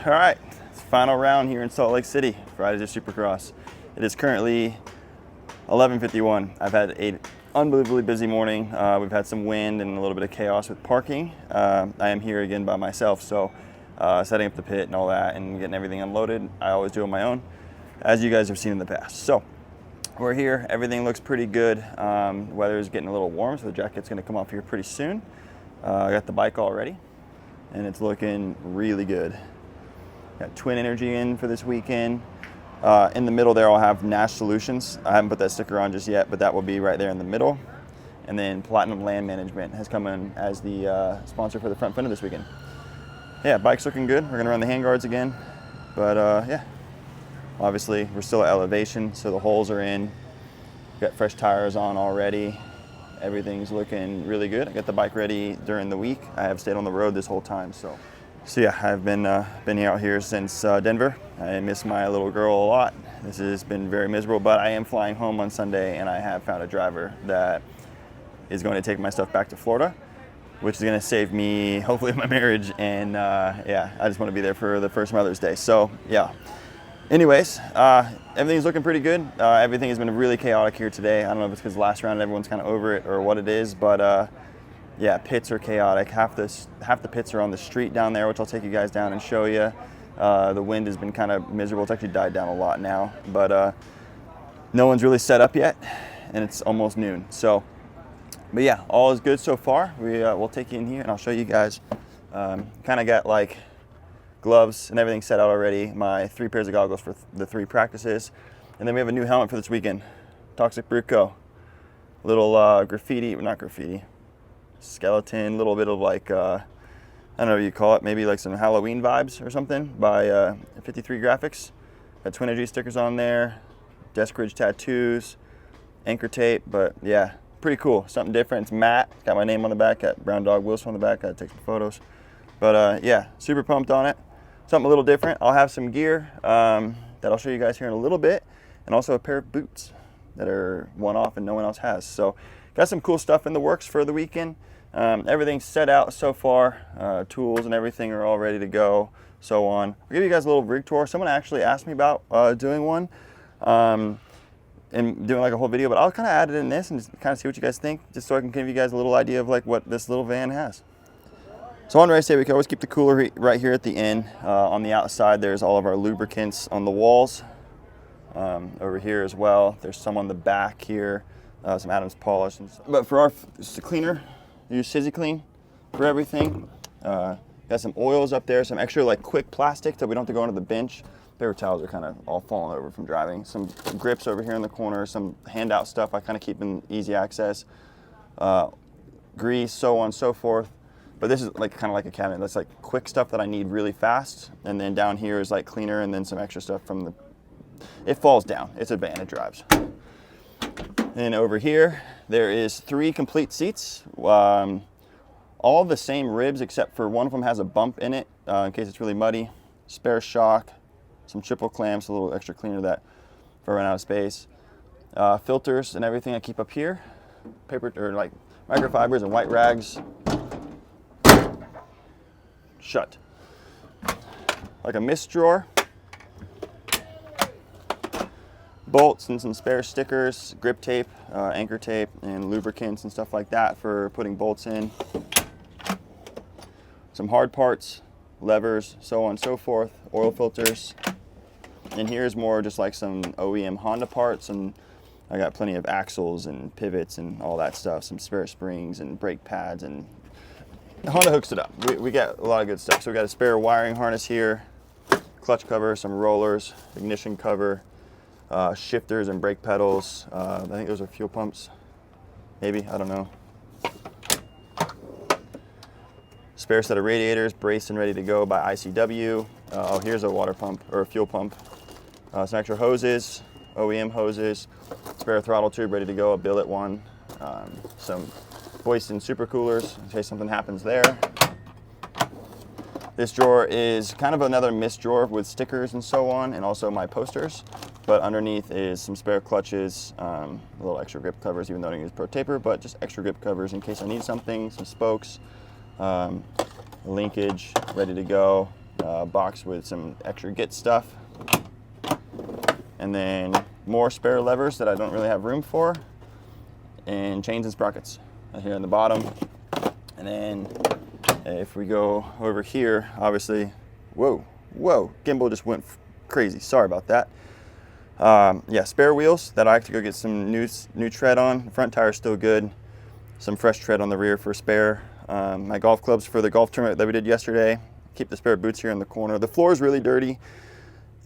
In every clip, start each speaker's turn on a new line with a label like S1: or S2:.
S1: All right, it's final round here in Salt Lake City for At Supercross. It is currently 11:51. I've had an unbelievably busy morning. We've had some wind and a little bit of chaos with parking. I am here again by myself, so setting up the pit and all that and getting everything unloaded, I always do on my own, as you guys have seen in the past. So we're here, everything looks pretty good. Weather is getting a little warm, so the jacket's gonna come off here pretty soon. I got the bike all ready, and it's looking really good. Got Twin Energy in for this weekend. In the middle there I'll have Nash Solutions. I haven't put that sticker on just yet, but that will be right there in the middle. And then Platinum Land Management has come in as the sponsor for the front fender this weekend. Yeah, bike's looking good. We're gonna run the handguards again. But yeah, obviously we're still at elevation, so the holes are in. Got fresh tires on already. Everything's looking really good. I got the bike ready during the week. I have stayed on the road this whole time, so yeah, I've been out here since Denver. I miss my little girl a lot. This has been very miserable, but I am flying home on Sunday, and I have found a driver that is going to take my stuff back to Florida, which is going to save me, hopefully, my marriage. And yeah, I just want to be there for the first Mother's Day. So yeah. Anyways, everything's looking pretty good. Everything has been really chaotic here today. I don't know if it's because last round everyone's kind of over it or what it is, but yeah, pits are chaotic. Half the pits are on the street down there, which I'll take you guys down and show you. The wind has been kind of miserable. It's actually died down a lot now, but no one's really set up yet, and it's almost noon. So, but yeah, all is good so far. We'll take you in here, and I'll show you guys. Kind of got like gloves and everything set out already. My 3 pairs of goggles for the 3 practices, and then we have a new helmet for this weekend. Toxic Brute Co. Little graffiti, not graffiti. Skeleton, little bit of like I don't know what you call it, maybe like some Halloween vibes or something by 53 Graphics. Got Twin Energy stickers on there, desk ridge tattoos, anchor tape, but yeah, pretty cool, something different. It's matte, got my name on the back, got Brown Dog Wilson on the back. Gotta take some photos, but yeah, super pumped on it. Something a little different. I'll have some gear that I'll show you guys here in a little bit, and also a pair of boots that are one-off and no one else has. So got some cool stuff in the works for the weekend. Everything's set out so far. Tools and everything are all ready to go, so on. I'll give you guys a little rig tour. Someone actually asked me about doing one and doing like a whole video, but I'll kind of add it in this and just kind of see what you guys think, just so I can give you guys a little idea of like what this little van has. So on race day, we can always keep the cooler right here at the end. On the outside, there's all of our lubricants on the walls. Over here as well, there's some on the back here, some Adams polish. But for our just a cleaner, use Sizzy Clean for everything. Got some oils up there, some extra like quick plastic that we don't have to go onto the bench. Paper towels are kind of all falling over from driving. Some grips over here in the corner, some handout stuff I kind of keep in easy access. Grease, so on and so forth. But this is like kind of like a cabinet. That's like quick stuff that I need really fast. And then down here is like cleaner, and then some extra stuff from the, it falls down. It's a van, it drives. And over here, there is 3 complete seats. All the same ribs, except for one of them has a bump in it in case it's really muddy. Spare shock, some triple clamps, a little extra cleaner that if I run out of space. Filters and everything I keep up here. Paper, or like microfibers and white rags. Shut. Like a mist drawer. Bolts and some spare stickers, grip tape, anchor tape, and lubricants and stuff like that for putting bolts in. Some hard parts, levers, so on and so forth, oil filters. And here's more just like some OEM Honda parts, and I got plenty of axles and pivots and all that stuff, some spare springs and brake pads, and Honda hooks it up. We got a lot of good stuff. So we got a spare wiring harness here, clutch cover, some rollers, ignition cover, shifters and brake pedals. I think those are fuel pumps, maybe, I don't know. Spare set of radiators, braced and ready to go by ICW. Oh, here's a water pump, or a fuel pump. Some extra hoses, OEM hoses, spare throttle tube ready to go, a billet one. Some hoist and super coolers in case something happens there. This drawer is kind of another mist drawer with stickers and so on, and also my posters. But underneath is some spare clutches, a little extra grip covers, even though I don't use pro taper, but just extra grip covers in case I need something, some spokes, linkage ready to go, box with some extra git stuff, and then more spare levers that I don't really have room for, and chains and sprockets here on the bottom. And then if we go over here, obviously, whoa, gimbal just went crazy. Sorry about that. Yeah, spare wheels that I have to go get some new tread on. The front tire is still good. Some fresh tread on the rear for spare. My golf clubs for the golf tournament that we did yesterday. Keep the spare boots here in the corner. The floor is really dirty.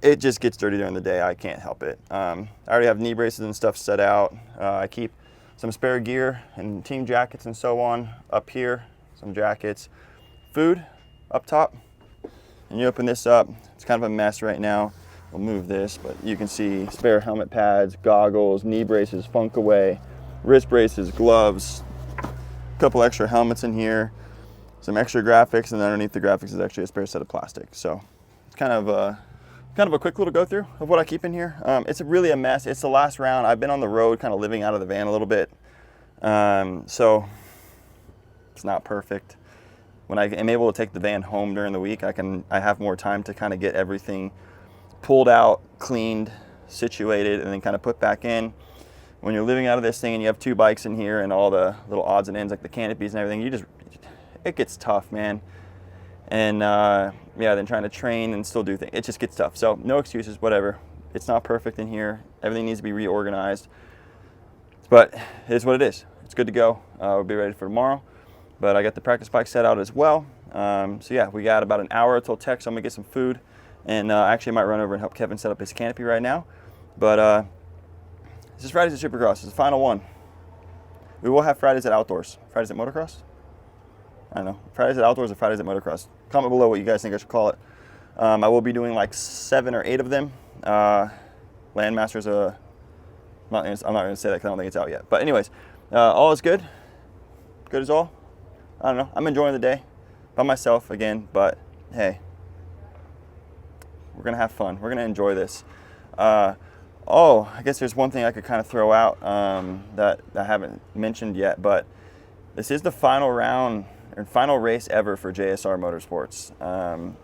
S1: It just gets dirty during the day. I can't help it. I already have knee braces and stuff set out. I keep some spare gear and team jackets and so on up here. Some jackets. Food up top. And you open this up. It's kind of a mess right now. We'll move this, but you can see spare helmet pads, goggles, knee braces, funk away, wrist braces, gloves, a couple extra helmets in here, some extra graphics, and underneath the graphics is actually a spare set of plastic. So it's kind of a quick little go through of what I keep in here. It's really a mess. It's the last round. I've been on the road, kind of living out of the van a little bit, so it's not perfect. When I am able to take the van home during the week, I have more time to kind of get everything pulled out, cleaned, situated, and then kind of put back in. When you're living out of this thing and you have 2 bikes in here and all the little odds and ends like the canopies and everything, it gets tough, man. And yeah, then trying to train and still do things, it just gets tough. So no excuses, whatever. It's not perfect in here. Everything needs to be reorganized, but it is what it is. It's good to go. We'll be ready for tomorrow, but I got the practice bike set out as well. So yeah, we got about an hour until tech, so I'm gonna get some food. And actually I might run over and help Kevin set up his canopy right now. But this is Fridays at Supercross. It's the final one. We will have Fridays at Outdoors. Fridays at Motocross? I don't know. Fridays at Outdoors or Fridays at Motocross? Comment below what you guys think I should call it. I will be doing like 7 or 8 of them. Landmaster's I'm not going to say that because I don't think it's out yet. But anyways, all is good. Good as all. I don't know. I'm enjoying the day by myself again, but hey. We're gonna have fun. We're gonna enjoy this. Oh, I guess there's one thing I could kind of throw out that I haven't mentioned yet, but this is the final round or final race ever for JSR Motorsports.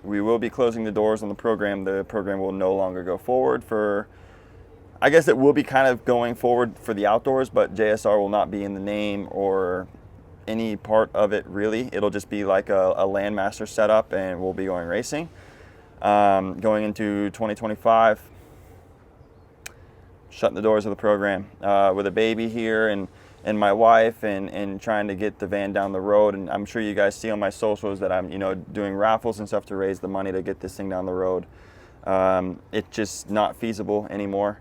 S1: We will be closing the doors on the program. The program will no longer go forward for, I guess it will be kind of going forward for the outdoors, but JSR will not be in the name or any part of it really. It'll just be like a Landmaster setup, and we'll be going racing. Going into 2025, shutting the doors of the program with a baby here and my wife and trying to get the van down the road. And I'm sure you guys see on my socials that I'm doing raffles and stuff to raise the money to get this thing down the road. It's just not feasible anymore.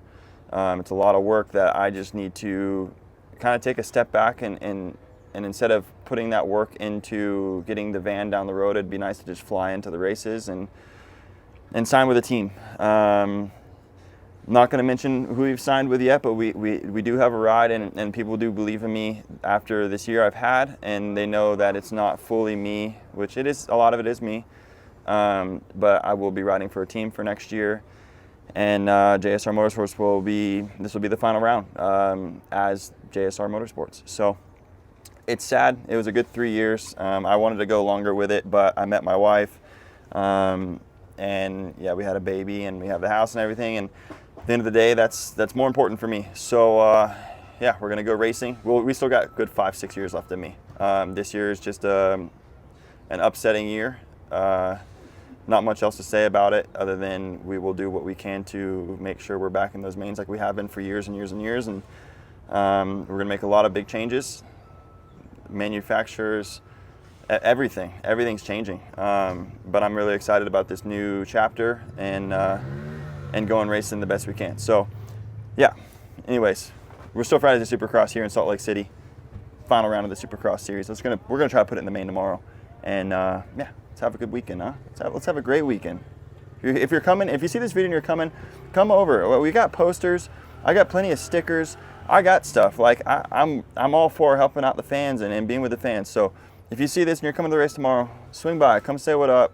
S1: It's a lot of work that I just need to kind of take a step back and instead of putting that work into getting the van down the road, it'd be nice to just fly into the races and sign with a team. Not going to mention who we've signed with yet, but we do have a ride, and people do believe in me after this year I've had, and they know that it's not fully me, which it is. A lot of it is me, but I will be riding for a team for next year, and JSR Motorsports will be the final round as JSR Motorsports. So it's sad. It was a good 3 years. I wanted to go longer with it, but I met my wife. And yeah, we had a baby and we have the house and everything, and at the end of the day, that's more important for me. So yeah, we're gonna go racing. We still got good 5-6 years left in me. This year is just an upsetting year. Not much else to say about it other than we will do what we can to make sure we're back in those mains like we have been for years and years and years. And we're gonna make a lot of big changes. Manufacturers, everything's changing, but I'm really excited about this new chapter and going racing the best we can. So yeah, anyways, we're still Fridays at Supercross here in Salt Lake City. Final round of the Supercross series. We're gonna try to put it in the main tomorrow, and yeah, let's have a good weekend, huh? Let's have a great weekend. If you're coming, if you see this video and you're coming, come over. We got posters. I got plenty of stickers. I got stuff. Like I'm all for helping out the fans and being with the fans. So if you see this and you're coming to the race tomorrow, swing by, come say what up,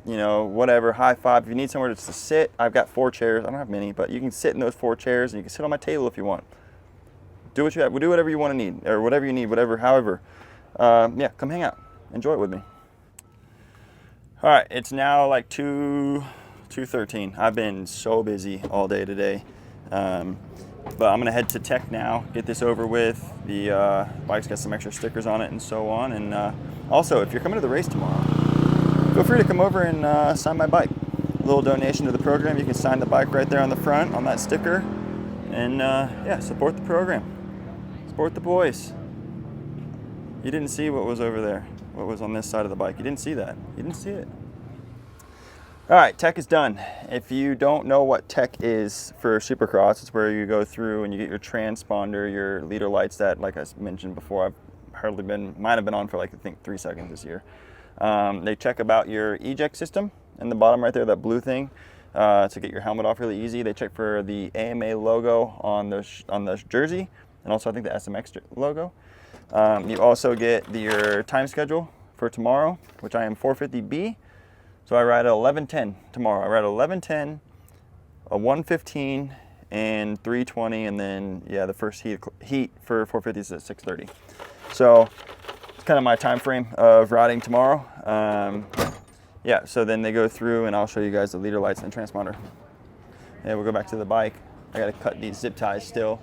S1: whatever, high five. If you need somewhere just to sit, I've got 4 chairs. I don't have many, but you can sit in those 4 chairs and you can sit on my table if you want. Do what you have. We'll do whatever you want to need, or whatever you need, however. Yeah, come hang out. Enjoy it with me. All right, it's now like 2:13. I've been so busy all day today. But I'm gonna head to Tech now, get this over with. The bike's got some extra stickers on it and so on. And also, if you're coming to the race tomorrow, feel free to come over and sign my bike. A little donation to the program. You can sign the bike right there on the front on that sticker. And yeah, support the program. Support the boys. You didn't see what was over there, what was on this side of the bike. You didn't see that. You didn't see it. All right, Tech is done. If you don't know what Tech is for Supercross, it's where you go through and you get your transponder, your leader lights that, like I mentioned before, might have been on for like, I think 3 seconds this year. They check about your eject system in the bottom right there, that blue thing, to get your helmet off really easy. They check for the AMA logo on the jersey, and also I think the SMX logo. You also get your time schedule for tomorrow, which I am 450B. So I ride at 11:10 tomorrow. I ride at 11:10, a 1:15, and 3:20, and then yeah, the first heat for 450 is at 6:30. So it's kind of my time frame of riding tomorrow. Yeah, so then they go through, and I'll show you guys the leader lights and the transponder. Yeah, we'll go back to the bike. I got to cut these zip ties still,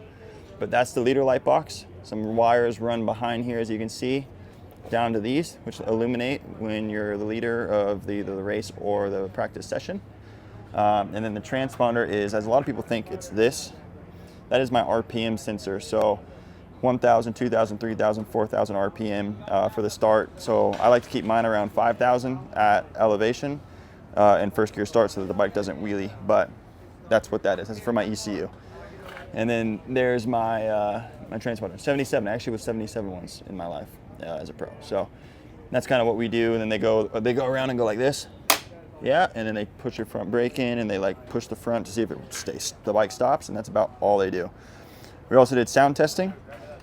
S1: but that's the leader light box. Some wires run behind here, as you can see, down to these, which illuminate when you're the leader of the race or the practice session. And then the transponder is, as a lot of people think, it's this. That is my RPM sensor. So 1,000, 2,000, 3,000, 4,000 RPM for the start. So I like to keep mine around 5,000 at elevation and first gear start so that the bike doesn't wheelie, but that's what that is. That's for my ECU. And then there's my my transponder, 77. I actually was 77 once in my life as a pro. So that's kind of what we do. And then they go around and go like this. Yeah, and then they push your front brake in and they like push the front to see if it stays, the bike stops, and that's about all they do. We also did sound testing.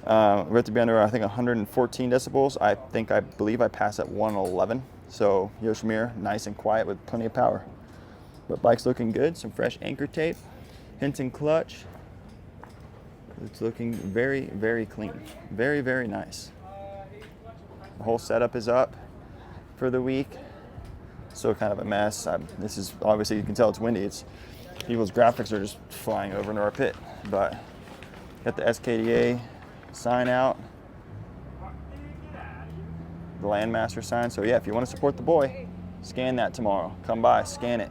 S1: We have to be under, I think, 114 decibels. I believe I passed at 111. So Yoshimura, nice and quiet with plenty of power. But bike's looking good. Some fresh anchor tape, Hinton clutch. It's looking very, very clean. Very, very nice. The whole setup is up for the week. Still kind of a mess. This is obviously, you can tell it's windy. People's graphics are just flying over into our pit. But got the SKDA sign out, the Landmaster sign. So yeah, if you want to support the boy, scan that tomorrow. Come by, scan it.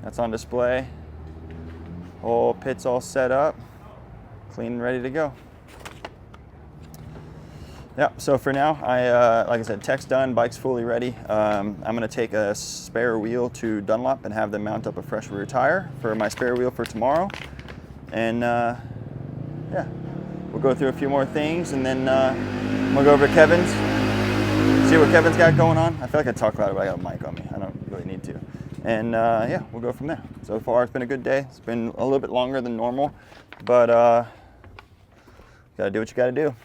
S1: That's on display. Whole pit's all set up, clean and ready to go. Yeah, so for now, like I said, tech's done, bike's fully ready. I'm gonna take a spare wheel to Dunlop and have them mount up a fresh rear tire for my spare wheel for tomorrow. And yeah, we'll go through a few more things, and then we'll go over to Kevin's, see what Kevin's got going on. I feel like I talk louder, but I got a mic on me. I don't really need to. And yeah, we'll go from there. So far, it's been a good day. It's been a little bit longer than normal, but gotta do what you gotta do.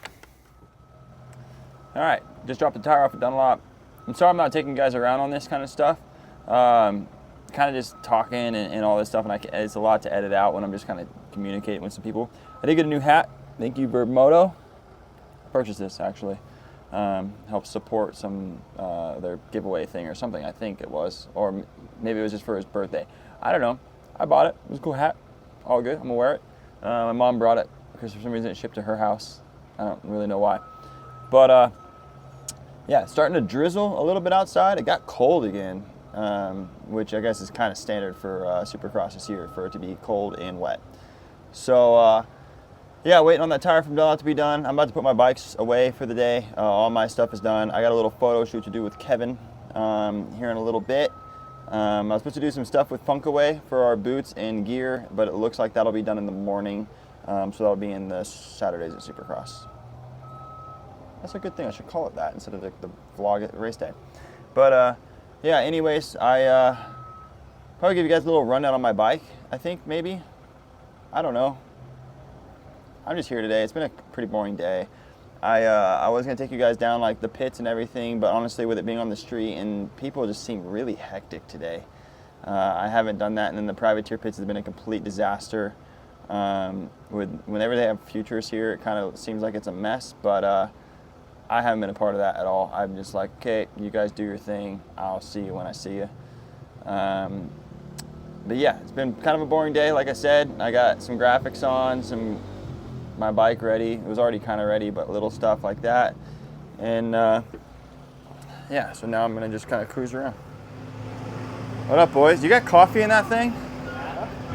S1: All right, just dropped the tire off at Dunlop. I'm sorry I'm not taking you guys around on this kind of stuff. Kind of just talking and all this stuff, and it's a lot to edit out when I'm just kind of communicating with some people. I did get a new hat. Thank you, Vermoto. I purchased this, actually. Help support some their giveaway thing or something, I think it was. Or maybe it was just for his birthday. I don't know. I bought it. It was a cool hat. All good. I'm going to wear it. My mom brought it because for some reason it shipped to her house. I don't really know why. But yeah, starting to drizzle a little bit outside. It got cold again, which I guess is kind of standard for Supercross this year, for it to be cold and wet. So yeah, waiting on that tire from Dunlop to be done. I'm about to put my bikes away for the day. All my stuff is done. I got a little photo shoot to do with Kevin here in a little bit. I was supposed to do some stuff with Funkaway for our boots and gear, but it looks like that'll be done in the morning. So that'll be in the Saturdays at Supercross. That's a good thing. I should call it that instead of the vlog at race day. But yeah, anyways, I probably give you guys a little rundown on my bike, I think, maybe. I don't know. I'm just here today. It's been a pretty boring day. I was going to take you guys down like the pits and everything, but honestly, with it being on the street and people just seem really hectic today. I haven't done that, and then the privateer pits has been a complete disaster. Whenever they have futures here, it kind of seems like it's a mess, but I haven't been a part of that at all. I'm just like, okay, you guys do your thing. I'll see you when I see you. But yeah, it's been kind of a boring day. Like I said, I got some graphics on, my bike ready. It was already kind of ready, but little stuff like that. And yeah, so now I'm gonna just kind of cruise around. What up, boys? You got coffee in that thing?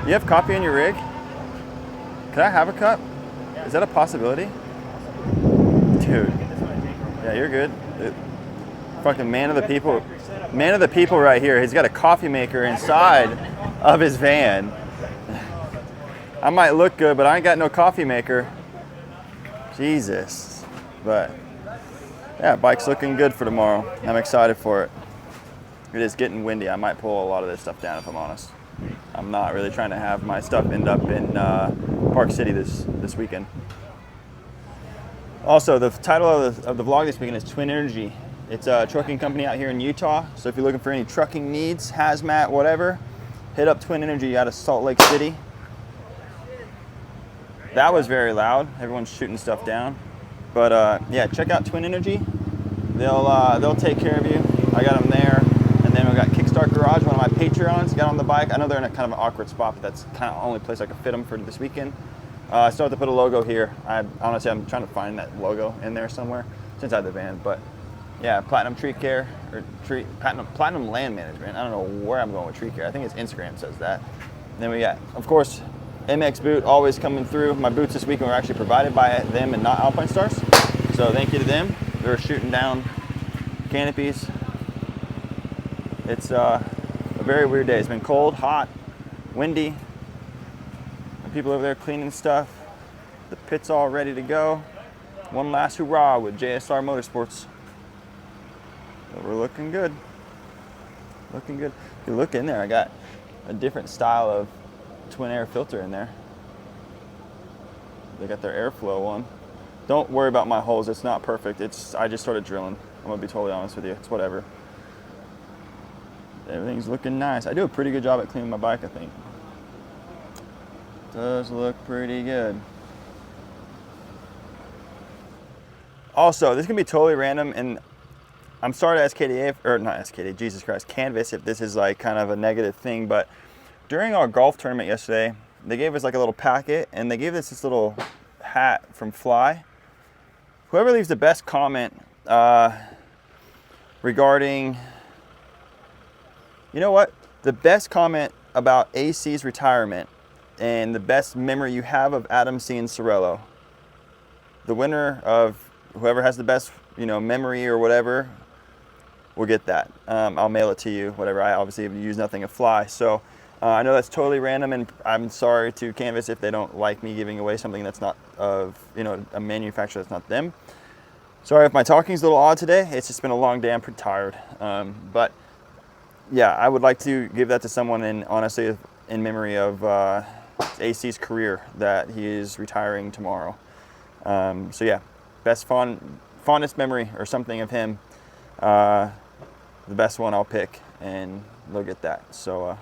S1: You have coffee in your rig? Can I have a cup? Is that a possibility? Dude. Yeah, you're good. Fucking man of the people. Man of the people right here. He's got a coffee maker inside of his van. I might look good, but I ain't got no coffee maker. Jesus. But yeah, bike's looking good for tomorrow. I'm excited for it. It is getting windy. I might pull a lot of this stuff down if I'm honest. I'm not really trying to have my stuff end up in Park City this weekend. Also, the title of the vlog this weekend is Twin Energy. It's a trucking company out here in Utah. So if you're looking for any trucking needs, hazmat, whatever, hit up Twin Energy out of Salt Lake City. That was very loud. Everyone's shooting stuff down. But yeah, check out Twin Energy. They'll take care of you. I got them there. And then we got Kickstart Garage, one of my Patreons, got on the bike. I know they're in a kind of an awkward spot, but that's kind of the only place I could fit them for this weekend. I still have to put a logo here. Honestly, I'm trying to find that logo in there somewhere. It's inside the van, but yeah, Platinum Tree Care, or Platinum Land Management. I don't know where I'm going with tree care. I think it's Instagram says that. And then we got, of course, MX Boot always coming through. My boots this weekend were actually provided by them and not Alpine Stars. So thank you to them. They're shooting down canopies. It's a very weird day. It's been cold, hot, windy. And people over there cleaning stuff. The pit's all ready to go. One last hurrah with JSR Motorsports. But we're looking good. Looking good. If you look in there, I got a different style of twin air filter in there. They got their airflow one. Don't worry about my holes. It's not perfect. I just started drilling. I'm gonna be totally honest with you. It's whatever. Everything's looking nice. I do a pretty good job at cleaning my bike, I think. Does look pretty good. Also, this can be totally random, and I'm sorry to SKDA, or not SKDA, Jesus Christ, Canvas, if this is like kind of a negative thing, but during our golf tournament yesterday, they gave us like a little packet, and they gave us this little hat from Fly. Whoever leaves the best comment regarding, you know what? The best comment about AC's retirement and the best memory you have of Adam Cianciarulo. The winner of whoever has the best, memory or whatever will get that. I'll mail it to you, whatever. I obviously use nothing of Fly. So I know that's totally random, and I'm sorry to Canvas if they don't like me giving away something that's not of, a manufacturer that's not them. Sorry if my talking's a little odd today. It's just been a long day. I'm pretty tired. But yeah, I would like to give that to someone, and honestly, in memory of AC's career, that he is retiring tomorrow. So yeah, best fondest memory or something of him. The best one I'll pick, and they'll get that. So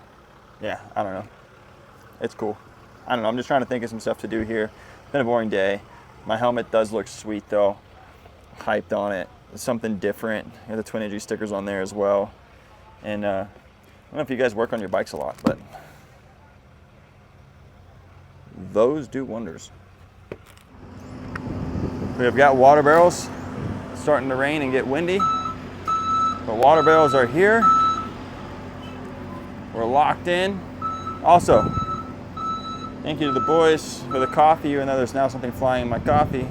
S1: yeah, I don't know. It's cool. I don't know. I'm just trying to think of some stuff to do here. It's been a boring day. My helmet does look sweet though. Hyped on it. It's something different. Got the Twin Energy stickers on there as well. And I don't know if you guys work on your bikes a lot, but those do wonders. We have got water barrels. It's starting to rain and get windy, but water barrels are here. We're locked in. Also, thank you to the boys for the coffee, even though there's now something flying in my coffee.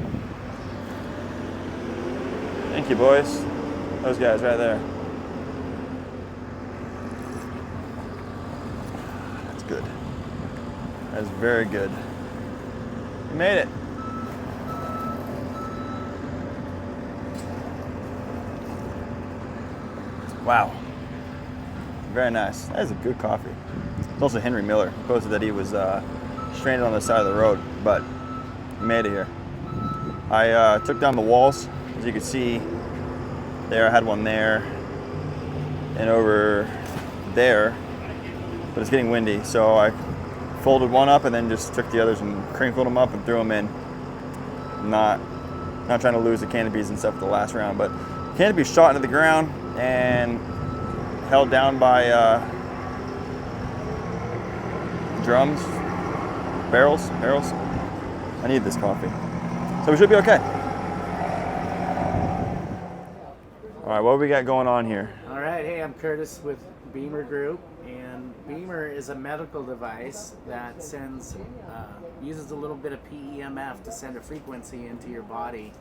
S1: Thank you, boys. Those guys right there. That's good. That's very good. You made it. Wow. Very nice. That is a good coffee. It's also Henry Miller. He posted that he was stranded on the side of the road, but he made it here. I took down the walls. As you can see there, I had one there and over there, but it's getting windy, so I folded one up and then just took the others and crinkled them up and threw them in. Not Not trying to lose the canopies and stuff at the last round, but canopy shot into the ground and held down by drums, barrels. I need this coffee. So we should be okay. All right, what do we got going on here?
S2: All right, hey, I'm Curtis with Beamer Group, and Beamer is a medical device that uses a little bit of PEMF to send a frequency into your body,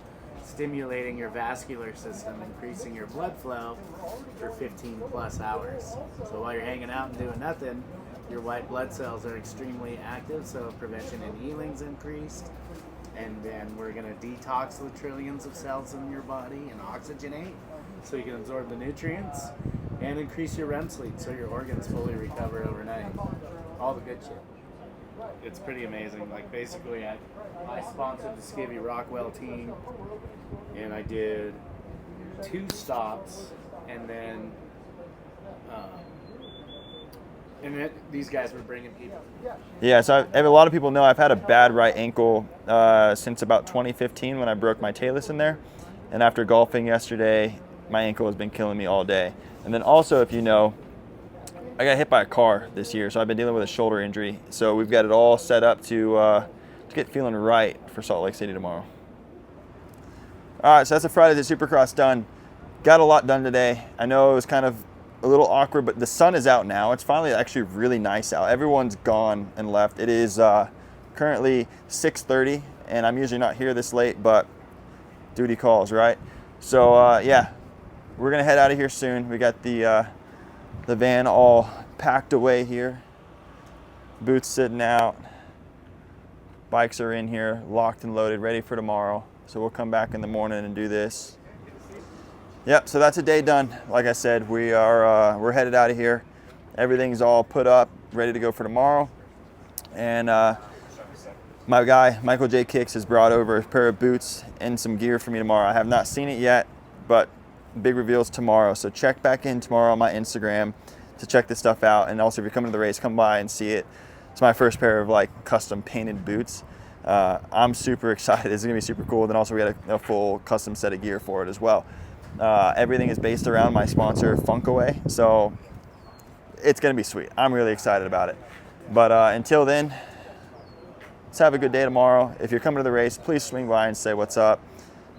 S2: stimulating your vascular system, increasing your blood flow for 15 plus hours. So while you're hanging out and doing nothing, your white blood cells are extremely active, so prevention and healing's increased. And then we're going to detox the trillions of cells in your body and oxygenate so you can absorb the nutrients and increase your REM sleep so your organs fully recover overnight. All the good shit. It's pretty amazing. Like basically I sponsored the Skivvy Rockwell team and I did 2 stops and then these guys were bringing people.
S1: Yeah, so a lot of people know I've had a bad right ankle since about 2015 when I broke my talus in there. And after golfing yesterday, my ankle has been killing me all day. And then also, if you know, I got hit by a car this year, so I've been dealing with a shoulder injury. So we've got it all set up to get feeling right for Salt Lake City tomorrow. All right, so that's a Friday at Supercross done. Got a lot done today. I know it was kind of a little awkward, but the sun is out now. It's finally actually really nice out. Everyone's gone and left. It is currently 6:30, and I'm usually not here this late, but duty calls, right? So yeah, we're gonna head out of here soon. We got the van all packed away here. Boots sitting out. Bikes are in here, locked and loaded, ready for tomorrow. So we'll come back in the morning and do this. Yep, so that's a day done. Like I said, we're headed out of here. Everything's all put up, ready to go for tomorrow. And my guy, Michael J. Kicks, has brought over a pair of boots and some gear for me tomorrow. I have not seen it yet, but big reveals tomorrow. So check back in tomorrow on my Instagram to check this stuff out. And also, if you're coming to the race, come by and see it. It's my first pair of like custom painted boots. I'm super excited. It's gonna be super cool. Then also we got a full custom set of gear for it as well. Everything is based around my sponsor, Funkaway, so it's going to be sweet. I'm really excited about it. But until then, let's have a good day tomorrow. If you're coming to the race, please swing by and say what's up.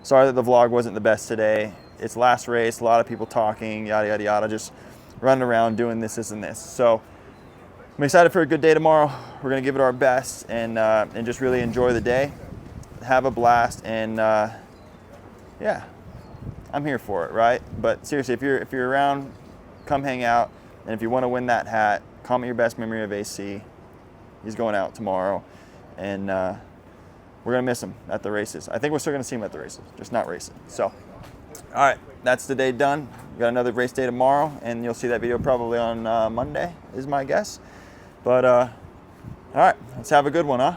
S1: Sorry that the vlog wasn't the best today. It's last race, a lot of people talking, yada, yada, yada, just running around doing this, and this. So I'm excited for a good day tomorrow. We're going to give it our best and just really enjoy the day. Have a blast, and yeah. I'm here for it, right? But seriously, if you're around, come hang out. And if you want to win that hat, comment your best memory of AC. He's going out tomorrow, and we're gonna miss him at the races. I think we're still gonna see him at the races, just not racing. So, all right, that's the day done. We got another race day tomorrow, and you'll see that video probably on Monday, is my guess. But all right, let's have a good one, huh?